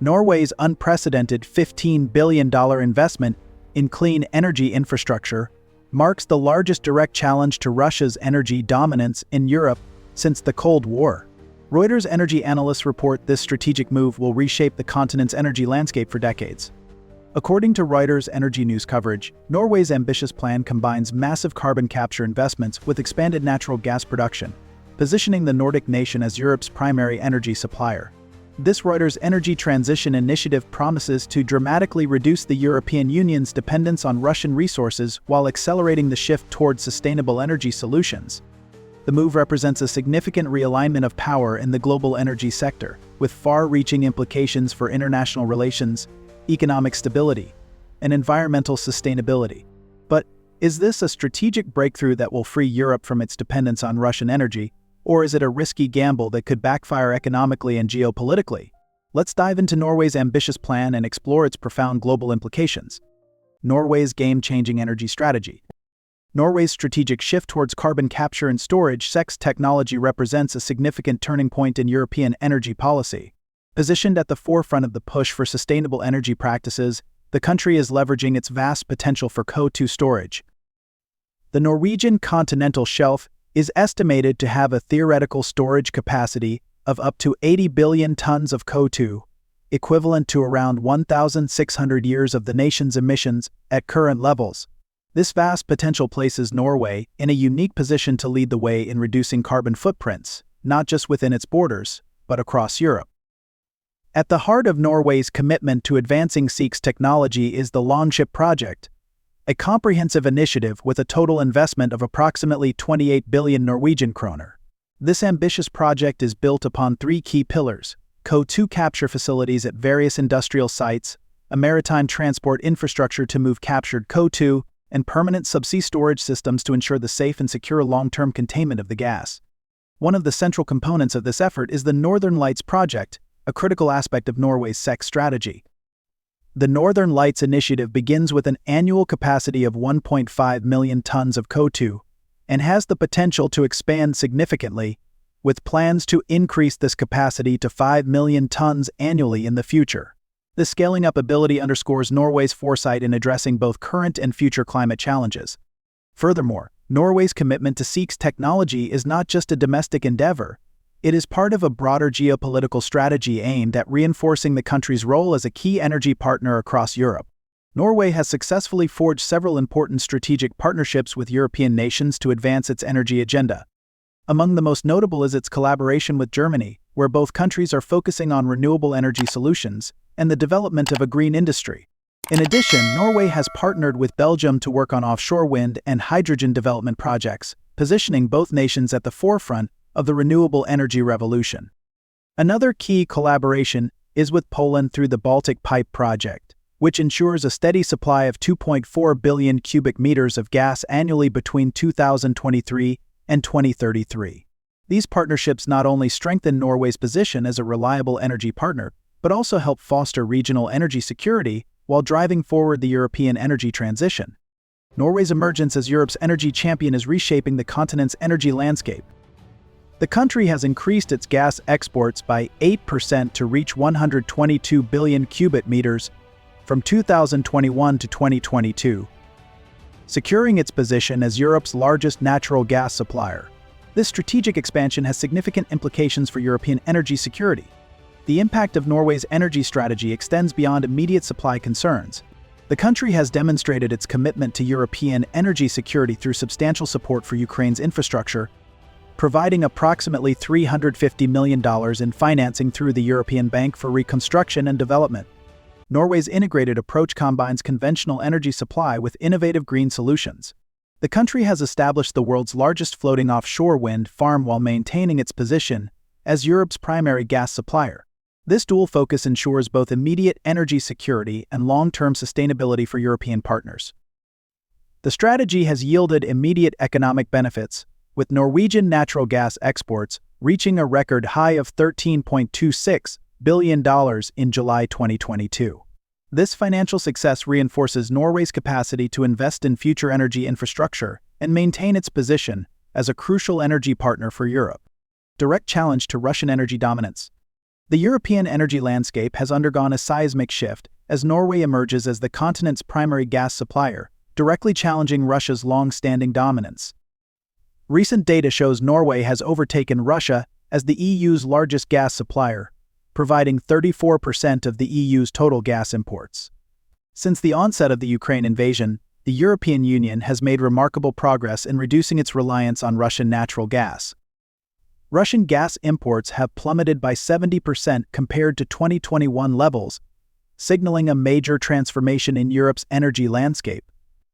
Norway's unprecedented $15 billion investment in clean energy infrastructure marks the largest direct challenge to Russia's energy dominance in Europe since the Cold War. Reuters energy analysts report this strategic move will reshape the continent's energy landscape for decades. According to Reuters energy news coverage, Norway's ambitious plan combines massive carbon capture investments with expanded natural gas production, positioning the Nordic nation as Europe's primary energy supplier. This Reuters energy transition initiative promises to dramatically reduce the European Union's dependence on Russian resources while accelerating the shift towards sustainable energy solutions. The move represents a significant realignment of power in the global energy sector, with far-reaching implications for international relations, economic stability, and environmental sustainability. But is this a strategic breakthrough that will free Europe from its dependence on Russian energy, or is it a risky gamble that could backfire economically and geopolitically? Let's dive into Norway's ambitious plan and explore its profound global implications. Norway's game-changing energy strategy. Norway's strategic shift towards carbon capture and storage (CCS) technology represents a significant turning point in European energy policy. Positioned at the forefront of the push for sustainable energy practices, the country is leveraging its vast potential for CO2 storage. The Norwegian continental shelf is estimated to have a theoretical storage capacity of up to 80 billion tons of CO2, equivalent to around 1,600 years of the nation's emissions at current levels. This vast potential places Norway in a unique position to lead the way in reducing carbon footprints, not just within its borders, but across Europe. At the heart of Norway's commitment to advancing CCS technology is the Longship project, a comprehensive initiative with a total investment of approximately 28 billion Norwegian kroner. This ambitious project is built upon three key pillars: CO2 capture facilities at various industrial sites, a maritime transport infrastructure to move captured CO2, and permanent subsea storage systems to ensure the safe and secure long-term containment of the gas. One of the central components of this effort is the Northern Lights project, a critical aspect of Norway's CCS strategy. The Northern Lights initiative begins with an annual capacity of 1.5 million tons of CO2 and has the potential to expand significantly, with plans to increase this capacity to 5 million tons annually in the future. This scaling up ability underscores Norway's foresight in addressing both current and future climate challenges. Furthermore, Norway's commitment to CCS technology is not just a domestic endeavor. It is part of a broader geopolitical strategy aimed at reinforcing the country's role as a key energy partner across Europe. Norway has successfully forged several important strategic partnerships with European nations to advance its energy agenda. Among the most notable is its collaboration with Germany, where both countries are focusing on renewable energy solutions and the development of a green industry. In addition, Norway has partnered with Belgium to work on offshore wind and hydrogen development projects, positioning both nations at the forefront of the renewable energy revolution. Another key collaboration is with Poland through the Baltic Pipe project, which ensures a steady supply of 2.4 billion cubic meters of gas annually between 2023 and 2033. These partnerships not only strengthen Norway's position as a reliable energy partner, but also help foster regional energy security while driving forward the European energy transition. Norway's emergence as Europe's energy champion is reshaping the continent's energy landscape. The country has increased its gas exports by 8% to reach 122 billion cubic meters from 2021 to 2022, securing its position as Europe's largest natural gas supplier. This strategic expansion has significant implications for European energy security. The impact of Norway's energy strategy extends beyond immediate supply concerns. The country has demonstrated its commitment to European energy security through substantial support for Ukraine's infrastructure, providing approximately $350 million in financing through the European Bank for Reconstruction and Development. Norway's integrated approach combines conventional energy supply with innovative green solutions. The country has established the world's largest floating offshore wind farm while maintaining its position as Europe's primary gas supplier. This dual focus ensures both immediate energy security and long-term sustainability for European partners. The strategy has yielded immediate economic benefits, with Norwegian natural gas exports reaching a record high of $13.26 billion in July 2022. This financial success reinforces Norway's capacity to invest in future energy infrastructure and maintain its position as a crucial energy partner for Europe. Direct challenge to Russian energy dominance. The European energy landscape has undergone a seismic shift as Norway emerges as the continent's primary gas supplier, directly challenging Russia's long-standing dominance. Recent data shows Norway has overtaken Russia as the EU's largest gas supplier, providing 34% of the EU's total gas imports. Since the onset of the Ukraine invasion, the European Union has made remarkable progress in reducing its reliance on Russian natural gas. Russian gas imports have plummeted by 70% compared to 2021 levels, signaling a major transformation in Europe's energy landscape.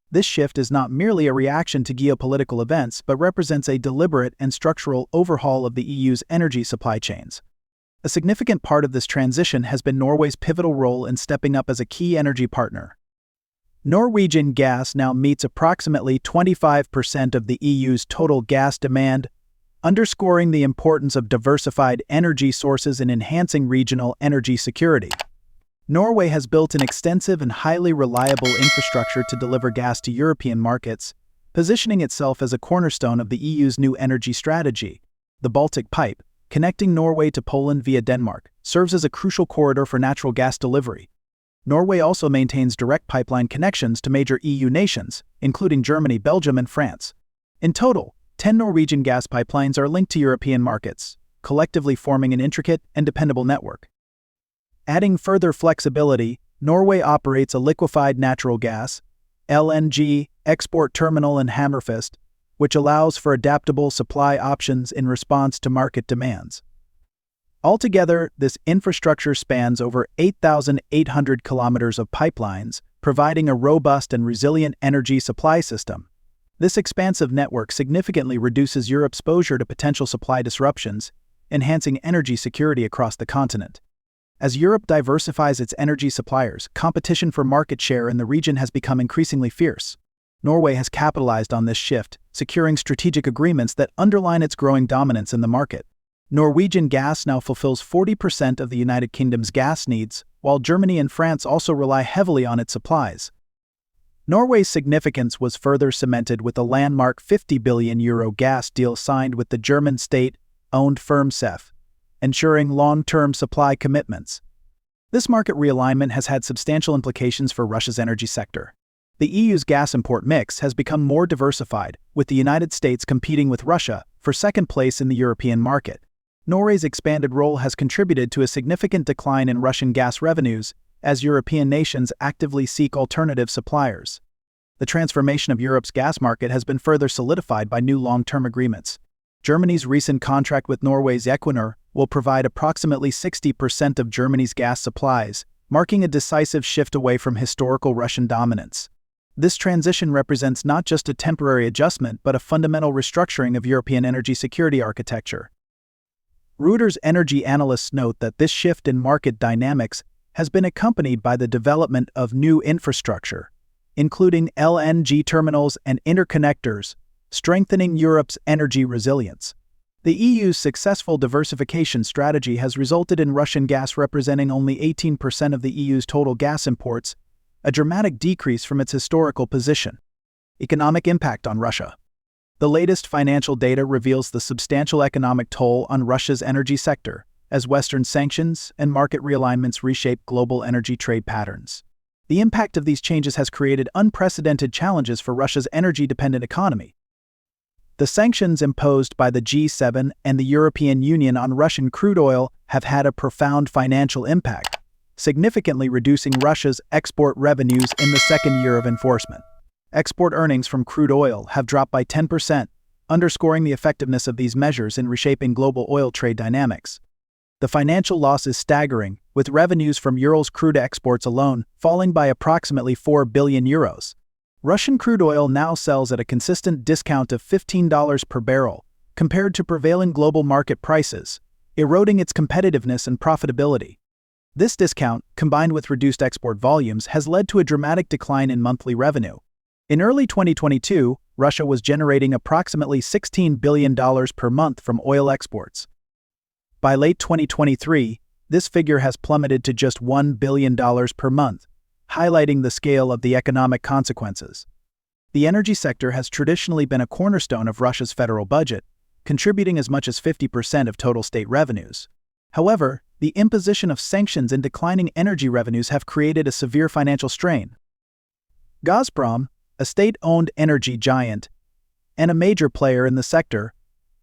This shift is not merely a reaction to geopolitical events, but represents a deliberate and structural overhaul of the EU's energy supply chains. A significant part of this transition has been Norway's pivotal role in stepping up as a key energy partner. Norwegian gas now meets approximately 25% of the EU's total gas demand, underscoring the importance of diversified energy sources in enhancing regional energy security. Norway has built an extensive and highly reliable infrastructure to deliver gas to European markets, positioning itself as a cornerstone of the EU's new energy strategy. The Baltic Pipe, connecting Norway to Poland via Denmark, serves as a crucial corridor for natural gas delivery. Norway also maintains direct pipeline connections to major EU nations, including Germany, Belgium, and France. In total, 10 Norwegian gas pipelines are linked to European markets, collectively forming an intricate and dependable network. Adding further flexibility, Norway operates a liquefied natural gas (LNG) export terminal in Hammerfest, which allows for adaptable supply options in response to market demands. Altogether, this infrastructure spans over 8,800 kilometers of pipelines, providing a robust and resilient energy supply system. This expansive network significantly reduces Europe's exposure to potential supply disruptions, enhancing energy security across the continent. As Europe diversifies its energy suppliers, competition for market share in the region has become increasingly fierce. Norway has capitalized on this shift, securing strategic agreements that underline its growing dominance in the market. Norwegian gas now fulfills 40% of the United Kingdom's gas needs, while Germany and France also rely heavily on its supplies. Norway's significance was further cemented with a landmark €50 billion gas deal signed with the German state-owned firm SEF, ensuring long-term supply commitments. This market realignment has had substantial implications for Russia's energy sector. The EU's gas import mix has become more diversified, with the United States competing with Russia for second place in the European market. Norway's expanded role has contributed to a significant decline in Russian gas revenues, as European nations actively seek alternative suppliers. The transformation of Europe's gas market has been further solidified by new long-term agreements. Germany's recent contract with Norway's Equinor will provide approximately 60% of Germany's gas supplies, marking a decisive shift away from historical Russian dominance. This transition represents not just a temporary adjustment but a fundamental restructuring of European energy security architecture. Reuters energy analysts note that this shift in market dynamics has been accompanied by the development of new infrastructure, including LNG terminals and interconnectors, strengthening Europe's energy resilience. The EU's successful diversification strategy has resulted in Russian gas representing only 18% of the EU's total gas imports, a dramatic decrease from its historical position. Economic impact on Russia. The latest financial data reveals the substantial economic toll on Russia's energy sector, as Western sanctions and market realignments reshape global energy trade patterns. The impact of these changes has created unprecedented challenges for Russia's energy-dependent economy. The sanctions imposed by the G7 and the European Union on Russian crude oil have had a profound financial impact, significantly reducing Russia's export revenues in the second year of enforcement. Export earnings from crude oil have dropped by 10%, underscoring the effectiveness of these measures in reshaping global oil trade dynamics. The financial loss is staggering, with revenues from Urals crude exports alone falling by approximately €4 billion. Russian crude oil now sells at a consistent discount of $15 per barrel, compared to prevailing global market prices, eroding its competitiveness and profitability. This discount, combined with reduced export volumes, has led to a dramatic decline in monthly revenue. In early 2022, Russia was generating approximately $16 billion per month from oil exports. By late 2023, this figure has plummeted to just $1 billion per month, highlighting the scale of the economic consequences. The energy sector has traditionally been a cornerstone of Russia's federal budget, contributing as much as 50% of total state revenues. However, the imposition of sanctions and declining energy revenues have created a severe financial strain. Gazprom, a state-owned energy giant and a major player in the sector,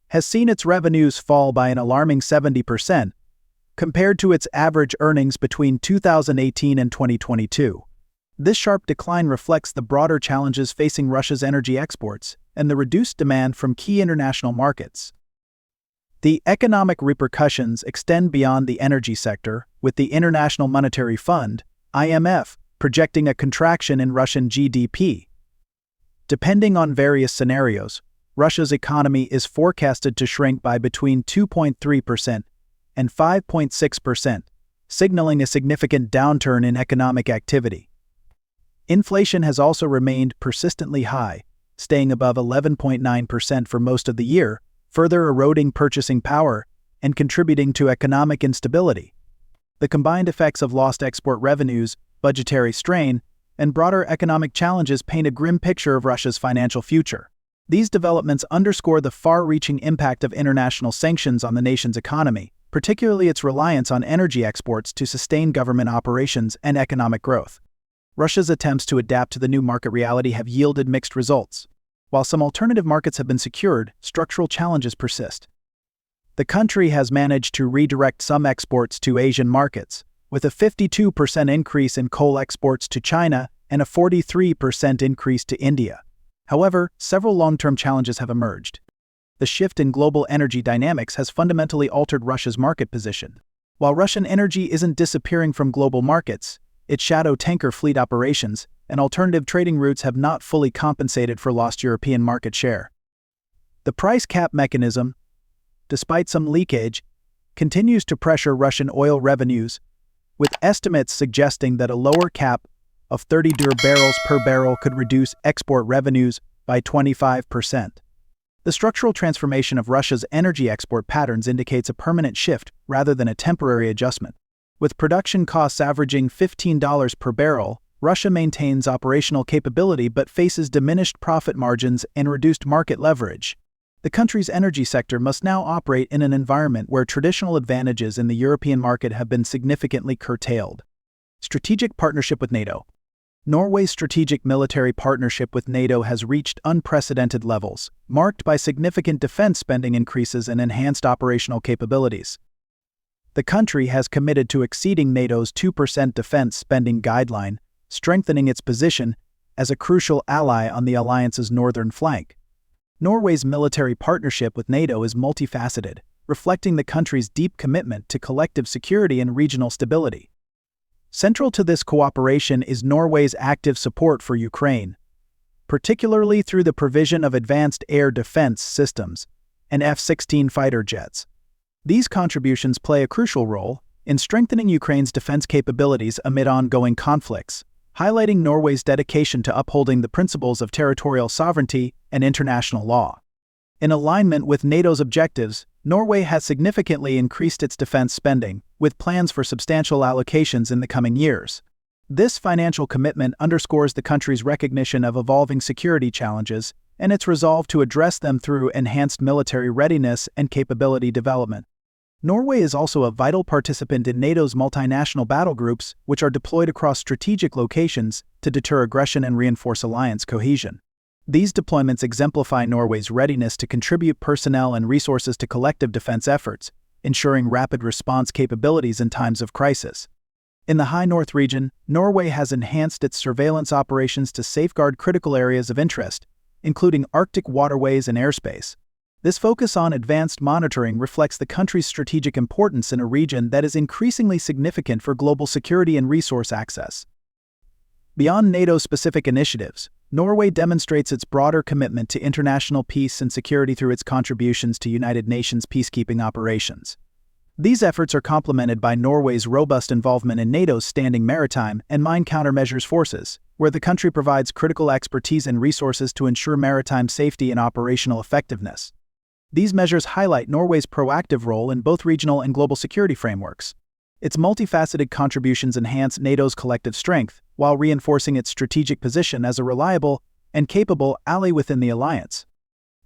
has seen its revenues fall by an alarming 70% compared to its average earnings between 2018 and 2022. This sharp decline reflects the broader challenges facing Russia's energy exports and the reduced demand from key international markets. The economic repercussions extend beyond the energy sector, with the International Monetary Fund, IMF, projecting a contraction in Russian GDP. Depending on various scenarios, Russia's economy is forecasted to shrink by between 2.3% and 5.6%, signaling a significant downturn in economic activity. Inflation has also remained persistently high, staying above 11.9% for most of the year, further eroding purchasing power and contributing to economic instability. The combined effects of lost export revenues, budgetary strain, and broader economic challenges paint a grim picture of Russia's financial future. These developments underscore the far-reaching impact of international sanctions on the nation's economy, particularly its reliance on energy exports to sustain government operations and economic growth. Russia's attempts to adapt to the new market reality have yielded mixed results. While some alternative markets have been secured, structural challenges persist. The country has managed to redirect some exports to Asian markets, with a 52% increase in coal exports to China and a 43% increase to India. However, several long-term challenges have emerged. The shift in global energy dynamics has fundamentally altered Russia's market position. While Russian energy isn't disappearing from global markets, its shadow tanker fleet operations and alternative trading routes have not fully compensated for lost European market share. The price cap mechanism, despite some leakage, continues to pressure Russian oil revenues, with estimates suggesting that a lower cap of 30 barrels per barrel could reduce export revenues by 25%. The structural transformation of Russia's energy export patterns indicates a permanent shift rather than a temporary adjustment. With production costs averaging $15 per barrel, Russia maintains operational capability but faces diminished profit margins and reduced market leverage. The country's energy sector must now operate in an environment where traditional advantages in the European market have been significantly curtailed. Strategic partnership with NATO. Norway's strategic military partnership with NATO has reached unprecedented levels, marked by significant defense spending increases and enhanced operational capabilities. The country has committed to exceeding NATO's 2% defense spending guideline, strengthening its position as a crucial ally on the alliance's northern flank. Norway's military partnership with NATO is multifaceted, reflecting the country's deep commitment to collective security and regional stability. Central to this cooperation is Norway's active support for Ukraine, particularly through the provision of advanced air defense systems and F-16 fighter jets. These contributions play a crucial role in strengthening Ukraine's defense capabilities amid ongoing conflicts, highlighting Norway's dedication to upholding the principles of territorial sovereignty and international law. In alignment with NATO's objectives, Norway has significantly increased its defense spending, with plans for substantial allocations in the coming years. This financial commitment underscores the country's recognition of evolving security challenges and its resolve to address them through enhanced military readiness and capability development. Norway is also a vital participant in NATO's multinational battle groups, which are deployed across strategic locations to deter aggression and reinforce alliance cohesion. These deployments exemplify Norway's readiness to contribute personnel and resources to collective defense efforts, ensuring rapid response capabilities in times of crisis. In the High North region, Norway has enhanced its surveillance operations to safeguard critical areas of interest, including Arctic waterways and airspace. This focus on advanced monitoring reflects the country's strategic importance in a region that is increasingly significant for global security and resource access. Beyond NATO-specific initiatives, Norway demonstrates its broader commitment to international peace and security through its contributions to United Nations peacekeeping operations. These efforts are complemented by Norway's robust involvement in NATO's standing maritime and mine countermeasures forces, where the country provides critical expertise and resources to ensure maritime safety and operational effectiveness. These measures highlight Norway's proactive role in both regional and global security frameworks. Its multifaceted contributions enhance NATO's collective strength, while reinforcing its strategic position as a reliable and capable ally within the alliance.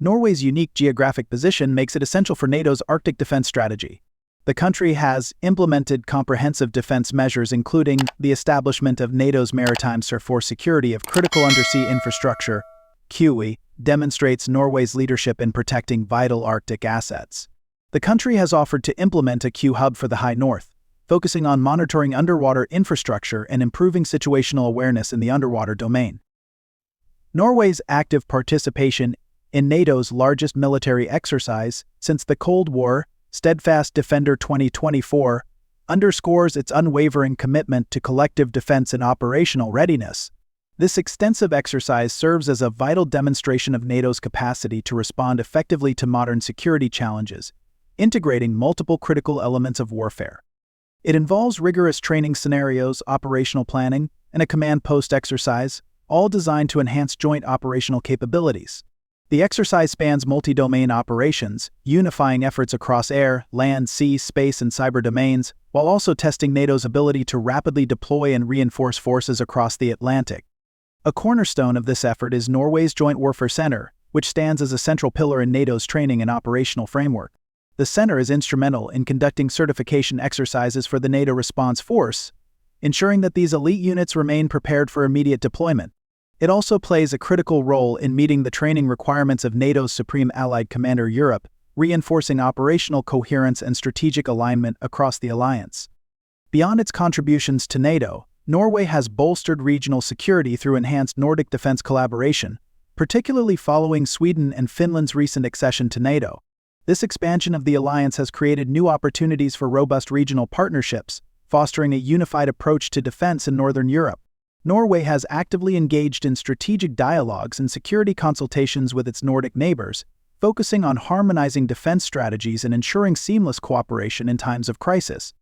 Norway's unique geographic position makes it essential for NATO's Arctic defense strategy. The country has implemented comprehensive defense measures, including the establishment of NATO's Maritime for security of critical undersea infrastructure. QE demonstrates Norway's leadership in protecting vital Arctic assets. The country has offered to implement a Q hub for the High North, focusing on monitoring underwater infrastructure and improving situational awareness in the underwater domain. Norway's active participation in NATO's largest military exercise since the Cold War, Steadfast Defender 2024, underscores its unwavering commitment to collective defense and operational readiness. This extensive exercise serves as a vital demonstration of NATO's capacity to respond effectively to modern security challenges, integrating multiple critical elements of warfare. It involves rigorous training scenarios, operational planning, and a command post exercise, all designed to enhance joint operational capabilities. The exercise spans multi-domain operations, unifying efforts across air, land, sea, space, and cyber domains, while also testing NATO's ability to rapidly deploy and reinforce forces across the Atlantic. A cornerstone of this effort is Norway's Joint Warfare Center, which stands as a central pillar in NATO's training and operational framework. The center is instrumental in conducting certification exercises for the NATO response force, ensuring that these elite units remain prepared for immediate deployment. It also plays a critical role in meeting the training requirements of NATO's Supreme Allied Commander Europe, reinforcing operational coherence and strategic alignment across the alliance. Beyond its contributions to NATO, Norway has bolstered regional security through enhanced Nordic defense collaboration, particularly following Sweden and Finland's recent accession to NATO. This expansion of the alliance has created new opportunities for robust regional partnerships, fostering a unified approach to defense in Northern Europe. Norway has actively engaged in strategic dialogues and security consultations with its Nordic neighbors, focusing on harmonizing defense strategies and ensuring seamless cooperation in times of crisis.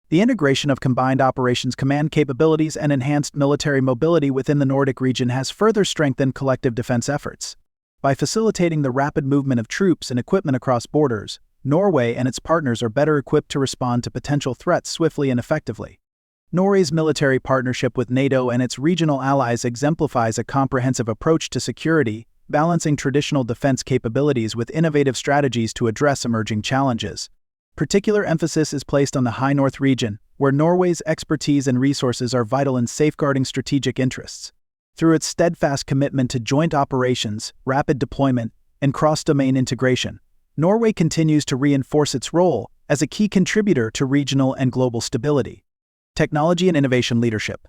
The integration of combined operations command capabilities and enhanced military mobility within the Nordic region has further strengthened collective defense efforts. By facilitating the rapid movement of troops and equipment across borders, Norway and its partners are better equipped to respond to potential threats swiftly and effectively. Norway's military partnership with NATO and its regional allies exemplifies a comprehensive approach to security, balancing traditional defense capabilities with innovative strategies to address emerging challenges. Particular emphasis is placed on the High North region, where Norway's expertise and resources are vital in safeguarding strategic interests. Through its steadfast commitment to joint operations, rapid deployment, and cross-domain integration, Norway continues to reinforce its role as a key contributor to regional and global stability. Technology and innovation leadership.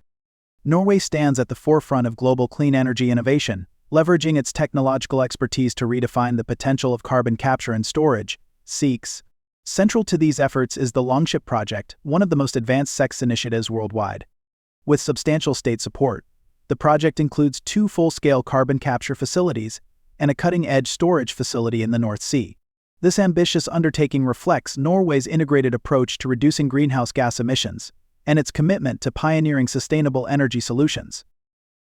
Norway stands at the forefront of global clean energy innovation, leveraging its technological expertise to redefine the potential of carbon capture and storage, (CCS). Central to these efforts is the Longship project, one of the most advanced CCS initiatives worldwide. With substantial state support, the project includes 2 full-scale carbon capture facilities and a cutting-edge storage facility in the North Sea. This ambitious undertaking reflects Norway's integrated approach to reducing greenhouse gas emissions and its commitment to pioneering sustainable energy solutions.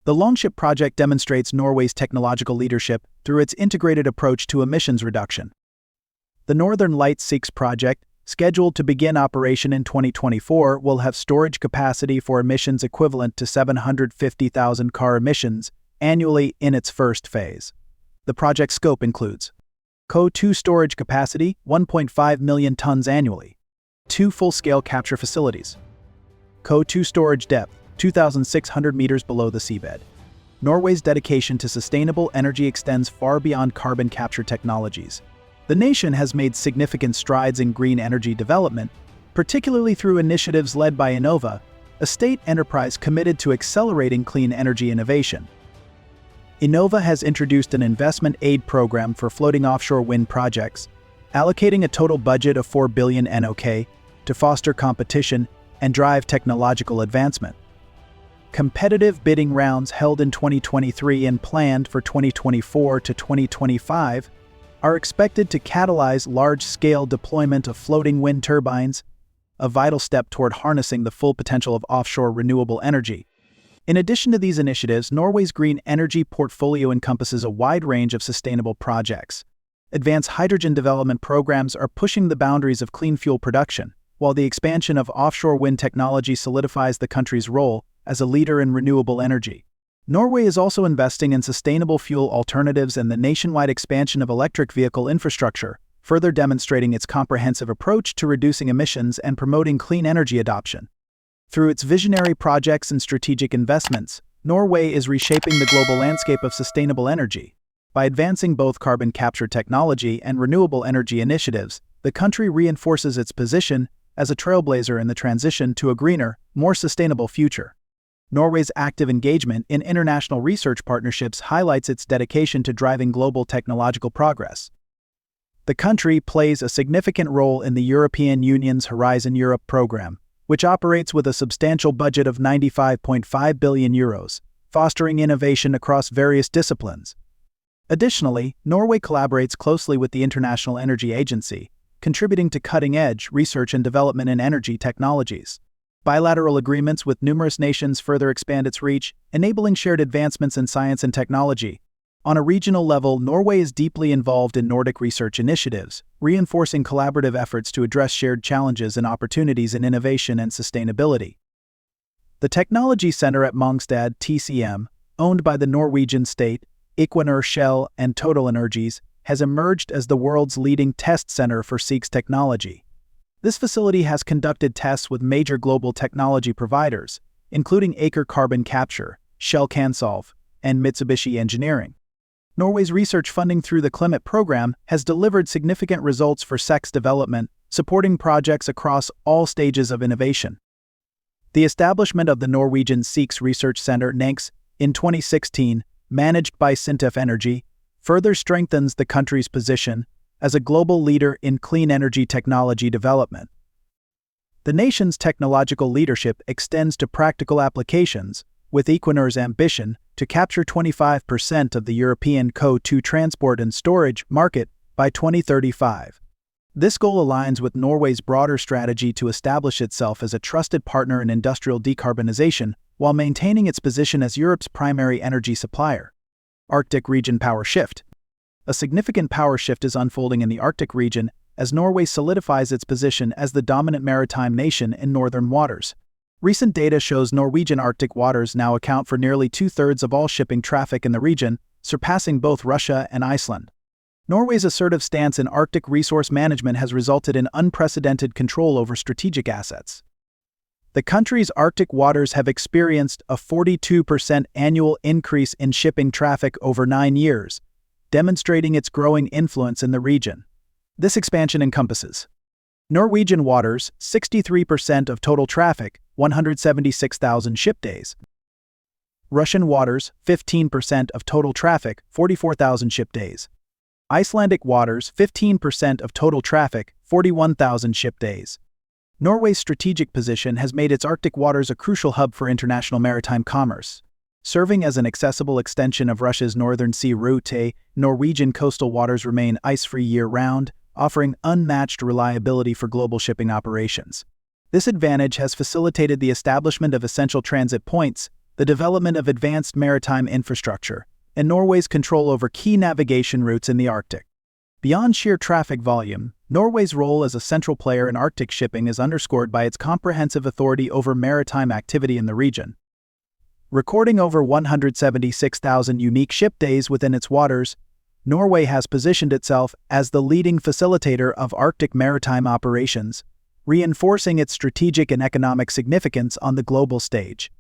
The Longship project demonstrates Norway's technological leadership through its integrated approach to emissions reduction. The Northern Lights 6 project, scheduled to begin operation in 2024, will have storage capacity for emissions equivalent to 750,000 car emissions annually in its first phase. The project scope includes CO2 storage capacity, 1.5 million tons annually, 2 full-scale capture facilities, CO2 storage depth, 2,600 meters below the seabed. Norway's dedication to sustainable energy extends far beyond carbon capture technologies. The nation has made significant strides in green energy development, particularly through initiatives led by Enova, a state enterprise committed to accelerating clean energy innovation. Enova has introduced an investment aid program for floating offshore wind projects, allocating a total budget of 4 billion NOK to foster competition and drive technological advancement. Competitive bidding rounds held in 2023 and planned for 2024 to 2025 are expected to catalyze large-scale deployment of floating wind turbines, a vital step toward harnessing the full potential of offshore renewable energy. In addition to these initiatives, Norway's green energy portfolio encompasses a wide range of sustainable projects. Advanced hydrogen development programs are pushing the boundaries of clean fuel production, while the expansion of offshore wind technology solidifies the country's role as a leader in renewable energy. Norway is also investing in sustainable fuel alternatives and the nationwide expansion of electric vehicle infrastructure, further demonstrating its comprehensive approach to reducing emissions and promoting clean energy adoption. Through its visionary projects and strategic investments, Norway is reshaping the global landscape of sustainable energy. By advancing both carbon capture technology and renewable energy initiatives, the country reinforces its position as a trailblazer in the transition to a greener, more sustainable future. Norway's active engagement in international research partnerships highlights its dedication to driving global technological progress. The country plays a significant role in the European Union's Horizon Europe program, which operates with a substantial budget of €95.5 billion, fostering innovation across various disciplines. Additionally, Norway collaborates closely with the International Energy Agency, contributing to cutting-edge research and development in energy technologies. Bilateral agreements with numerous nations further expand its reach, enabling shared advancements in science and technology. On a regional level, Norway is deeply involved in Nordic research initiatives, reinforcing collaborative efforts to address shared challenges and opportunities in innovation and sustainability. The Technology Center at Mongstad (TCM), owned by the Norwegian state, Equinor, Shell, and Total Energies, has emerged as the world's leading test center for SEEX technology. This facility has conducted tests with major global technology providers, including Aker Carbon Capture, Shell Cansolv, and Mitsubishi Engineering. Norway's research funding through the CLIMAT program has delivered significant results for SEEX development, supporting projects across all stages of innovation. The establishment of the Norwegian SEEX Research Center (NENCS) in 2016, managed by Sintef Energy, further strengthens the country's position as a global leader in clean energy technology development. The nation's technological leadership extends to practical applications, with Equinor's ambition to capture 25% of the European CO2 transport and storage market by 2035. This goal aligns with Norway's broader strategy to establish itself as a trusted partner in industrial decarbonization while maintaining its position as Europe's primary energy supplier. Arctic region power shift. A significant power shift is unfolding in the Arctic region as Norway solidifies its position as the dominant maritime nation in northern waters. Recent data shows Norwegian Arctic waters now account for nearly two-thirds of all shipping traffic in the region, surpassing both Russia and Iceland. Norway's assertive stance in Arctic resource management has resulted in unprecedented control over strategic assets. The country's Arctic waters have experienced a 42% annual increase in shipping traffic over 9 years, demonstrating its growing influence in the region. This expansion encompasses Norwegian waters, 63% of total traffic, 176,000 ship days. Russian waters, 15% of total traffic, 44,000 ship days. Icelandic waters, 15% of total traffic, 41,000 ship days. Norway's strategic position has made its Arctic waters a crucial hub for international maritime commerce. Serving as an accessible extension of Russia's Northern Sea route, Norwegian coastal waters remain ice-free year-round, offering unmatched reliability for global shipping operations. This advantage has facilitated the establishment of essential transit points, the development of advanced maritime infrastructure, and Norway's control over key navigation routes in the Arctic. Beyond sheer traffic volume, Norway's role as a central player in Arctic shipping is underscored by its comprehensive authority over maritime activity in the region. Recording over 176,000 unique ship days within its waters, Norway has positioned itself as the leading facilitator of Arctic maritime operations, reinforcing its strategic and economic significance on the global stage.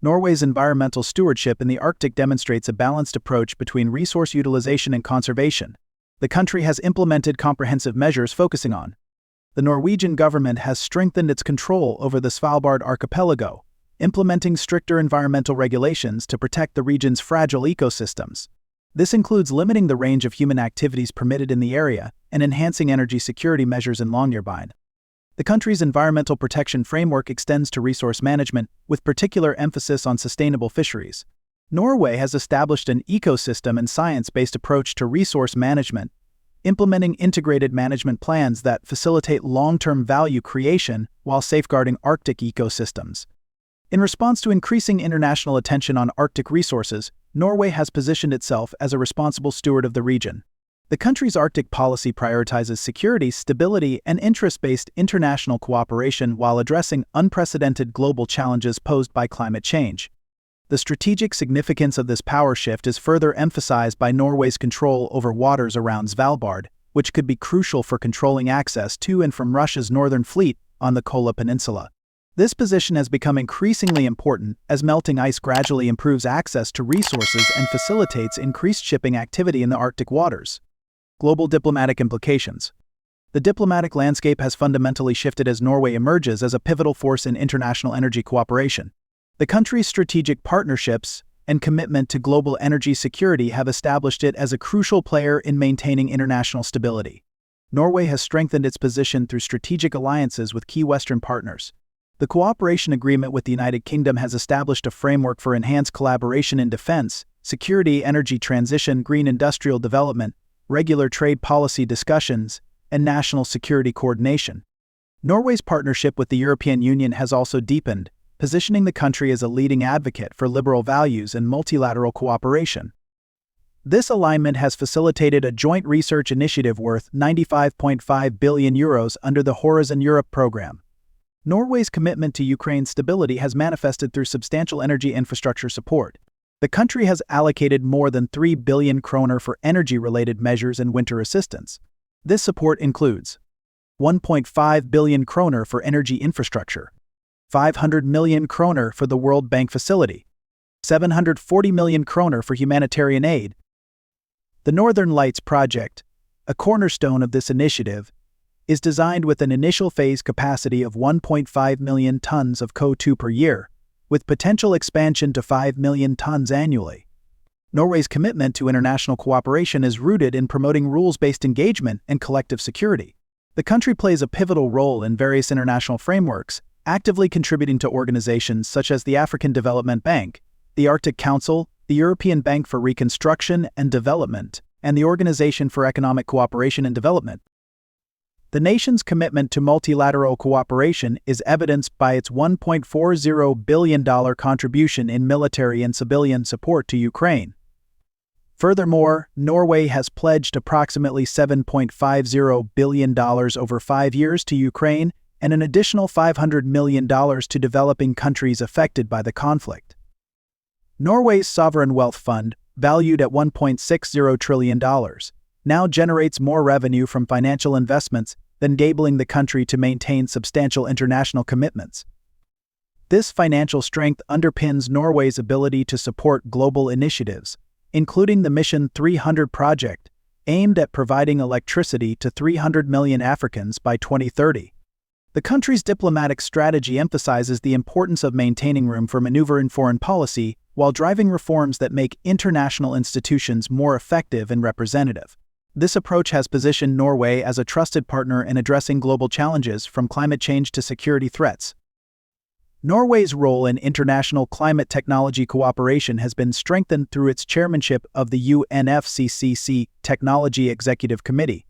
Norway's environmental stewardship in the Arctic demonstrates a balanced approach between resource utilization and conservation. The country has implemented comprehensive measures focusing on. The Norwegian government has strengthened its control over the Svalbard archipelago, implementing stricter environmental regulations to protect the region's fragile ecosystems. This includes limiting the range of human activities permitted in the area and enhancing energy security measures in Longyearbyen. The country's environmental protection framework extends to resource management, with particular emphasis on sustainable fisheries. Norway has established an ecosystem and science-based approach to resource management, implementing integrated management plans that facilitate long-term value creation while safeguarding Arctic ecosystems. In response to increasing international attention on Arctic resources, Norway has positioned itself as a responsible steward of the region. The country's Arctic policy prioritizes security, stability, and interest-based international cooperation while addressing unprecedented global challenges posed by climate change. The strategic significance of this power shift is further emphasized by Norway's control over waters around Svalbard, which could be crucial for controlling access to and from Russia's northern fleet on the Kola Peninsula. This position has become increasingly important as melting ice gradually improves access to resources and facilitates increased shipping activity in the Arctic waters. Global diplomatic implications. The diplomatic landscape has fundamentally shifted as Norway emerges as a pivotal force in international energy cooperation. The country's strategic partnerships and commitment to global energy security have established it as a crucial player in maintaining international stability. Norway has strengthened its position through strategic alliances with key Western partners. The cooperation agreement with the United Kingdom has established a framework for enhanced collaboration in defense, security, energy transition, green industrial development, regular trade policy discussions, and national security coordination. Norway's partnership with the European Union has also deepened, positioning the country as a leading advocate for liberal values and multilateral cooperation. This alignment has facilitated a joint research initiative worth €95.5 billion under the Horizon Europe program. Norway's commitment to Ukraine's stability has manifested through substantial energy infrastructure support. The country has allocated more than 3 billion kroner for energy-related measures and winter assistance. This support includes 1.5 billion kroner for energy infrastructure, 500 million kroner for the World Bank facility, 740 million kroner for humanitarian aid. The Northern Lights project, a cornerstone of this initiative, is designed with an initial phase capacity of 1.5 million tons of CO2 per year, with potential expansion to 5 million tons annually. Norway's commitment to international cooperation is rooted in promoting rules-based engagement and collective security. The country plays a pivotal role in various international frameworks, actively contributing to organizations such as the African Development Bank, the Arctic Council, the European Bank for Reconstruction and Development, and the Organization for Economic Cooperation and Development. The nation's commitment to multilateral cooperation is evidenced by its $1.40 billion contribution in military and civilian support to Ukraine. Furthermore, Norway has pledged approximately $7.50 billion over 5 years to Ukraine and an additional $500 million to developing countries affected by the conflict. Norway's sovereign wealth fund, valued at $1.60 trillion, now generates more revenue from financial investments than enabling the country to maintain substantial international commitments. This financial strength underpins Norway's ability to support global initiatives, including the Mission 300 project, aimed at providing electricity to 300 million Africans by 2030. The country's diplomatic strategy emphasizes the importance of maintaining room for maneuver in foreign policy while driving reforms that make international institutions more effective and representative. This approach has positioned Norway as a trusted partner in addressing global challenges from climate change to security threats. Norway's role in international climate technology cooperation has been strengthened through its chairmanship of the UNFCCC Technology Executive Committee.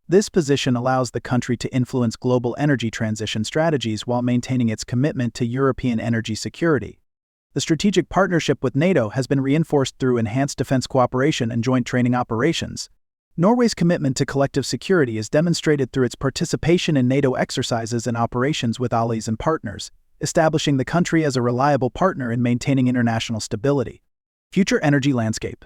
This position allows the country to influence global energy transition strategies while maintaining its commitment to European energy security. The strategic partnership with NATO has been reinforced through enhanced defense cooperation and joint training operations. Norway's commitment to collective security is demonstrated through its participation in NATO exercises and operations with allies and partners, establishing the country as a reliable partner in maintaining international stability. Future energy landscape.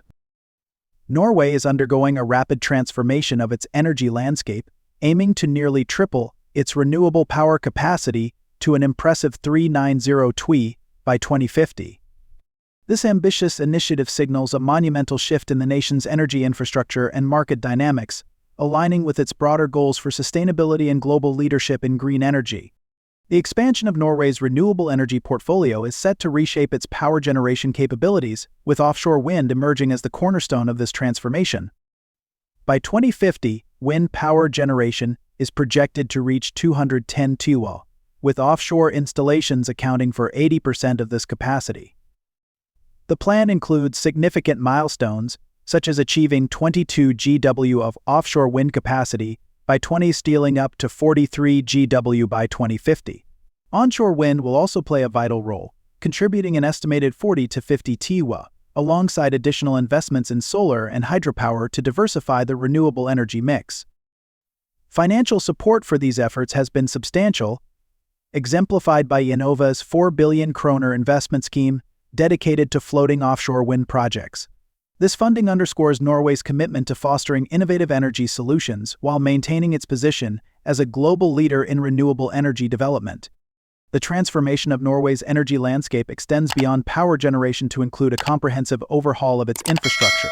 Norway is undergoing a rapid transformation of its energy landscape, aiming to nearly triple its renewable power capacity to an impressive 390 TWh by 2050. This ambitious initiative signals a monumental shift in the nation's energy infrastructure and market dynamics, aligning with its broader goals for sustainability and global leadership in green energy. The expansion of Norway's renewable energy portfolio is set to reshape its power generation capabilities, with offshore wind emerging as the cornerstone of this transformation. By 2050, wind power generation is projected to reach 210 TWh, with offshore installations accounting for 80% of this capacity. The plan includes significant milestones, such as achieving 22 GW of offshore wind capacity by 20 scaling up to 43 GW by 2050. Onshore wind will also play a vital role, contributing an estimated 40 to 50 TWh, alongside additional investments in solar and hydropower to diversify the renewable energy mix. Financial support for these efforts has been substantial, exemplified by Enova's 4 billion kroner investment scheme dedicated to floating offshore wind projects. This funding underscores Norway's commitment to fostering innovative energy solutions while maintaining its position as a global leader in renewable energy development. The transformation of Norway's energy landscape extends beyond power generation to include a comprehensive overhaul of its infrastructure.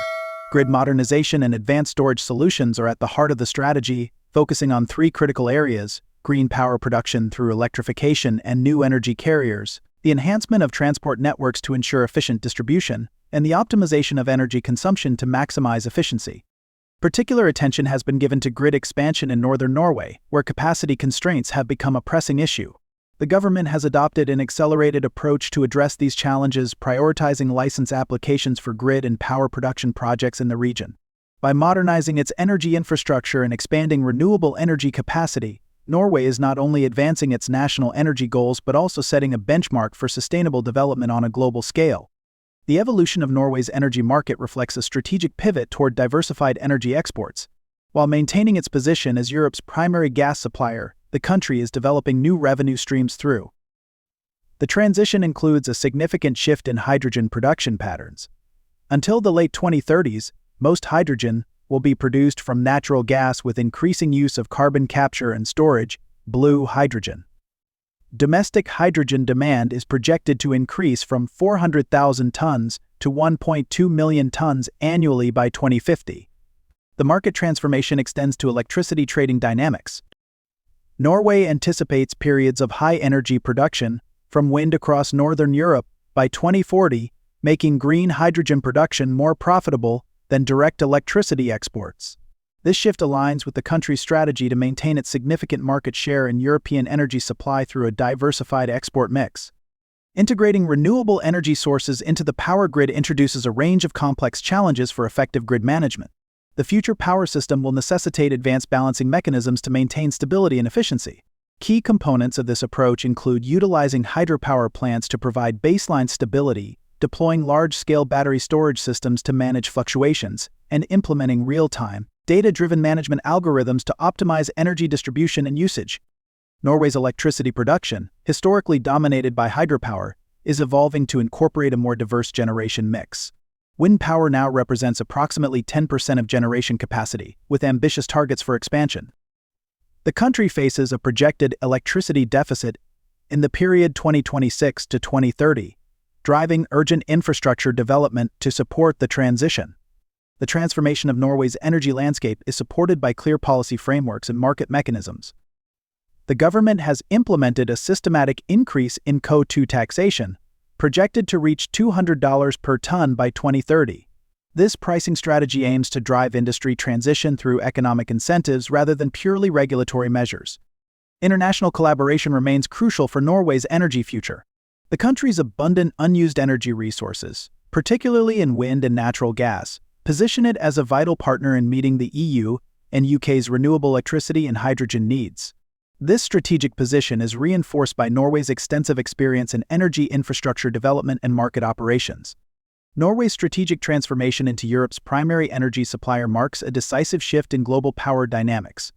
Grid modernization and advanced storage solutions are at the heart of the strategy, focusing on three critical areas: green power production through electrification and new energy carriers, the enhancement of transport networks to ensure efficient distribution, and the optimization of energy consumption to maximize efficiency. Particular attention has been given to grid expansion in northern Norway, where capacity constraints have become a pressing issue. The government has adopted an accelerated approach to address these challenges, prioritizing license applications for grid and power production projects in the region. By modernizing its energy infrastructure and expanding renewable energy capacity, Norway is not only advancing its national energy goals but also setting a benchmark for sustainable development on a global scale. The evolution of Norway's energy market reflects a strategic pivot toward diversified energy exports. While maintaining its position as Europe's primary gas supplier, the country is developing new revenue streams through. The transition includes a significant shift in hydrogen production patterns. Until the late 2030s, most hydrogen will be produced from natural gas with increasing use of carbon capture and storage, blue hydrogen. Domestic hydrogen demand is projected to increase from 400,000 tons to 1.2 million tons annually by 2050. The market transformation extends to electricity trading dynamics. Norway anticipates periods of high energy production from wind across northern Europe by 2040, making green hydrogen production more profitable than direct electricity exports. This shift aligns with the country's strategy to maintain its significant market share in European energy supply through a diversified export mix. Integrating renewable energy sources into the power grid introduces a range of complex challenges for effective grid management. The future power system will necessitate advanced balancing mechanisms to maintain stability and efficiency. Key components of this approach include utilizing hydropower plants to provide baseline stability, deploying large-scale battery storage systems to manage fluctuations, and implementing real-time, data-driven management algorithms to optimize energy distribution and usage. Norway's electricity production, historically dominated by hydropower, is evolving to incorporate a more diverse generation mix. Wind power now represents approximately 10% of generation capacity, with ambitious targets for expansion. The country faces a projected electricity deficit in the period 2026 to 2030, driving urgent infrastructure development to support the transition. The transformation of Norway's energy landscape is supported by clear policy frameworks and market mechanisms. The government has implemented a systematic increase in CO2 taxation, projected to reach $200 per ton by 2030. This pricing strategy aims to drive industry transition through economic incentives rather than purely regulatory measures. International collaboration remains crucial for Norway's energy future. The country's abundant unused energy resources, particularly in wind and natural gas, position it as a vital partner in meeting the EU and UK's renewable electricity and hydrogen needs. This strategic position is reinforced by Norway's extensive experience in energy infrastructure development and market operations. Norway's strategic transformation into Europe's primary energy supplier marks a decisive shift in global power dynamics.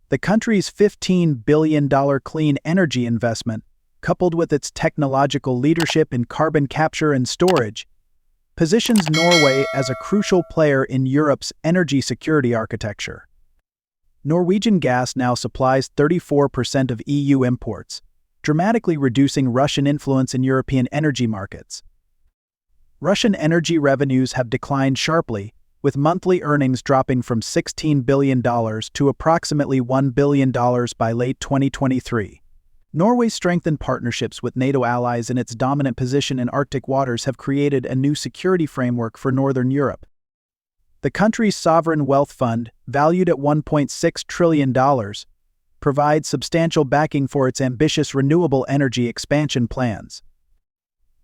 The country's $15 billion clean energy investment, coupled with its technological leadership in carbon capture and storage, positions Norway as a crucial player in Europe's energy security architecture. Norwegian gas now supplies 34% of EU imports, dramatically reducing Russian influence in European energy markets. Russian energy revenues have declined sharply, with monthly earnings dropping from $16 billion to approximately $1 billion by late 2023. Norway's strengthened partnerships with NATO allies and its dominant position in Arctic waters have created a new security framework for Northern Europe. The country's sovereign wealth fund, valued at $1.6 trillion, provides substantial backing for its ambitious renewable energy expansion plans.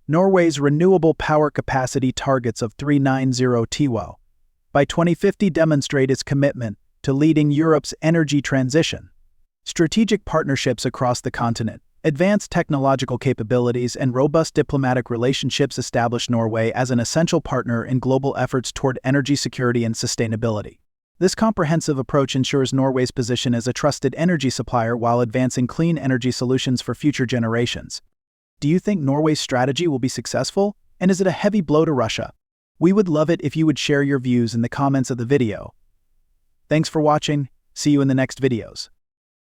Norway's renewable power capacity targets of 390 TWh by 2050 demonstrate its commitment to leading Europe's energy transition. Strategic partnerships across the continent, advanced technological capabilities, and robust diplomatic relationships establish Norway as an essential partner in global efforts toward energy security and sustainability. This comprehensive approach ensures Norway's position as a trusted energy supplier while advancing clean energy solutions for future generations. Do you think Norway's strategy will be successful, and is it a heavy blow to Russia? We would love it if you would share your views in the comments of the video. Thanks for watching. See you in the next videos.